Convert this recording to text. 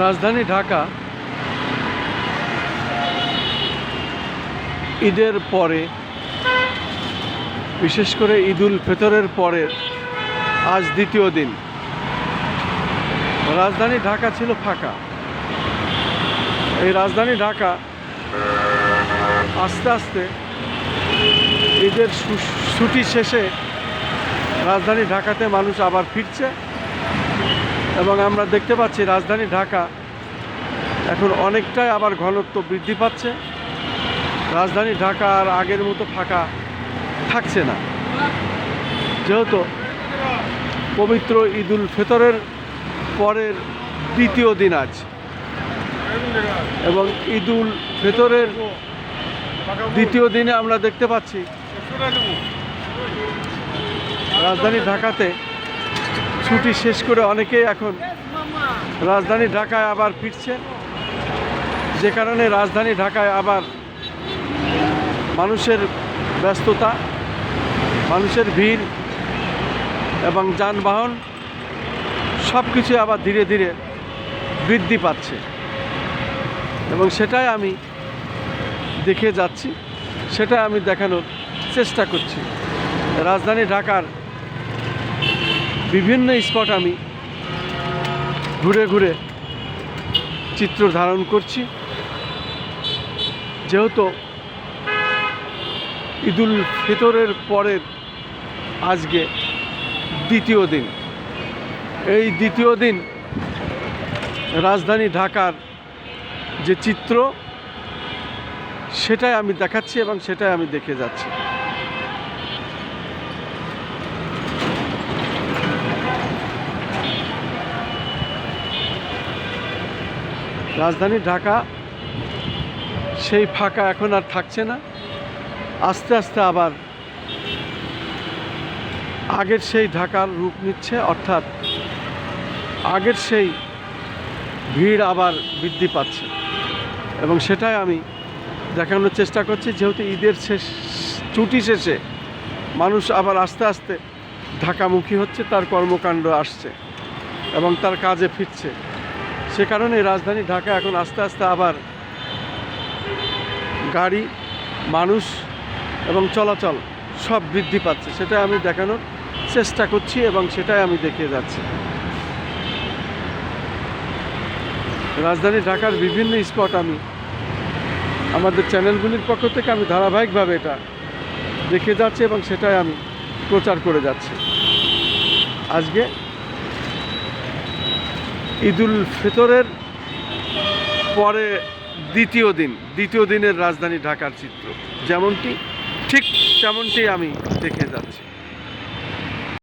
রাজধানী ঢাকা ঈদের পরে, বিশেষ করে ঈদুল ফিতরের পরের আজ দ্বিতীয় দিন। রাজধানী ঢাকা ছিল ফাঁকা। এই রাজধানী ঢাকা আস্তে আস্তে ঈদের ছুটি শেষে রাজধানী ঢাকাতে মানুষ আবার ফিরছে এবং আমরা দেখতে পাচ্ছি রাজধানী ঢাকা এখন অনেকটাই আবার ঘনত্ব বৃদ্ধি পাচ্ছে। রাজধানী ঢাকা আর আগের মতো ফাঁকা থাকছে না, যেহেতু পবিত্র ঈদুল ফিতরের পরের দ্বিতীয় দিন আজ, এবং ঈদুল ফিতরের দ্বিতীয় দিনে আমরা দেখতে পাচ্ছি রাজধানী ঢাকাতে ছুটি শেষ করে অনেকেই এখন রাজধানী ঢাকায় আবার ফিরছে, যে কারণে রাজধানী ঢাকায় আবার মানুষের ব্যস্ততা, মানুষের ভিড় এবং যানবাহন সব কিছু আবার ধীরে ধীরে বৃদ্ধি পাচ্ছে এবং সেটাই আমি দেখে যাচ্ছি, সেটা আমি দেখানোর চেষ্টা করছি। রাজধানী ঢাকার বিভিন্ন স্পট আমি ঘুরে ঘুরে চিত্র ধারণ করছি, যেহেতু ঈদুল ফিতরের পরের আজকে দ্বিতীয় দিন। এই দ্বিতীয় দিন রাজধানী ঢাকার যে চিত্র সেটাই আমি দেখাচ্ছি এবং সেটাই আমি দেখে যাচ্ছি। রাজধানী ঢাকা সেই ফাঁকা এখন আর থাকছে না, আস্তে আস্তে আবার আগের সেই ঢাকার রূপ নিচ্ছে, অর্থাৎ আগের সেই ভিড় আবার বৃদ্ধি পাচ্ছে এবং সেটাই আমি দেখানোর চেষ্টা করছি। যেহেতু ঈদের ছুটি শেষে মানুষ আবার আস্তে আস্তে ঢাকামুখী হচ্ছে, তার কর্মকাণ্ড আসছে এবং তার কাজে ফিরছে, সে কারণে রাজধানী ঢাকা এখন আস্তে আস্তে আবার গাড়ি, মানুষ এবং চলাচল সব বৃদ্ধি পাচ্ছে, সেটাই আমি দেখানোর চেষ্টা করছি এবং সেটাই আমি দেখিয়ে যাচ্ছি। রাজধানী ঢাকার বিভিন্ন স্পট আমি আমাদের চ্যানেলগুলির পক্ষ থেকে আমি ধারাবাহিকভাবে এটা দেখে যাচ্ছি এবং সেটাই আমি প্রচার করে যাচ্ছি। আজকে ঈদুল ফিতরের পরে দ্বিতীয় দিনের রাজধানী ঢাকার চিত্র যেমনটি, ঠিক তেমনটি আমি দেখে যাচ্ছি।